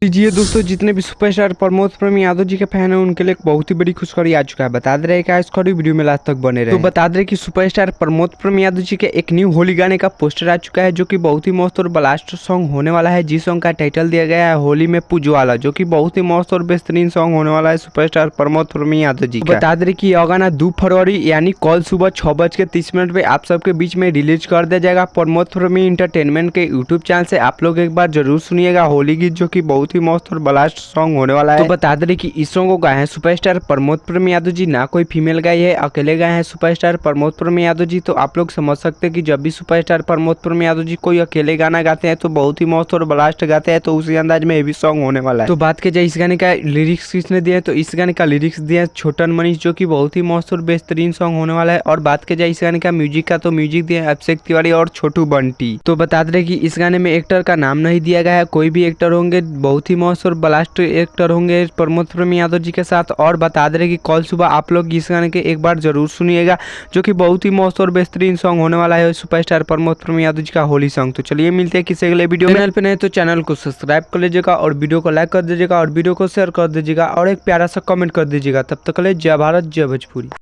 लीजिए दोस्तों, जितने भी सुपरस्टार प्रमोद प्रेम यादव जी के फैन हैं उनके लिए एक बहुत ही बड़ी खुशखबरी आ चुका है। बता दे रहे हैं इस खड़ी वीडियो में लास्ट तक बने रहे। तो बता दे रहे कि सुपरस्टार प्रमोद प्रेम यादव जी के एक न्यू होली गाने का पोस्टर आ चुका है, जो कि बहुत ही मस्त और ब्लास्ट सॉन्ग होने वाला है। जिस सॉन्ग का टाइटल दिया गया है होली में पुजवाला, जो कि बहुत ही मस्त और बेहतरीन सॉन्ग होने वाला है सुपरस्टार प्रमोद प्रेम यादव जी का। बता दे रहे कि यह गाना 2 फरवरी यानी कल सुबह 6:30 पे आप सबके बीच में रिलीज कर दिया जाएगा प्रमोद प्रेम इंटरटेनमेंट के यूट्यूब चैनल से। आप लोग एक बार जरूर सुनिएगा होली गीत, जो कि बहुत ही मस्त और ब्लास्ट सॉन्ग होने वाला है। तो बता दें कि इस सॉन्ग को गाए हैं सुपरस्टार प्रमोद प्रेम यादव जी, ना कोई फीमेल गाई है, अकेले गाए हैं सुपरस्टार प्रमोद प्रेम यादव जी। तो आप लोग समझ सकते हैं कि जब भी सुपरस्टार प्रमोद प्रेम यादव जी कोई अकेले गाना गाते हैं तो बहुत ही मस्त और ब्लास्ट गाते हैं, तो उसी अंदाज में ये भी सॉन्ग होने वाला है। तो बात की जाए इस गाने का लिरिक्स किसने दिए, तो इस गाने का लिरिक्स दिया छोटन मनीष, जो कि बहुत ही मस्त और बेहतरीन सॉन्ग होने वाला है। और बात की जाए इस गाने का म्यूजिक का, तो म्यूजिक दिया अभिषेक तिवारी और छोटू बंटी। तो बता दें कि इस गाने में एक्टर का नाम नहीं दिया गया है, कोई भी एक्टर होंगे, बहुत ही मस्त और ब्लास्ट एक्टर होंगे प्रमोद प्रेम यादव जी के साथ। और बता दे कि कल सुबह आप लोग इस गाने के एक बार जरूर सुनिएगा, जो कि बहुत ही मस्त और बेहतरीन सॉन्ग होने वाला है सुपरस्टार प्रमोद प्रेम यादव जी का होली सॉन्ग। तो चलिए मिलते हैं किसी अगले वीडियो में। चैनल पे नहीं तो चैनल को सब्सक्राइब कर लीजिएगा और वीडियो को लाइक कर दीजिएगा और वीडियो को शेयर कर दीजिएगा और एक प्यारा सा कमेंट कर दीजिएगा। तब तक के लिए जय भारत जय भोजपुरी।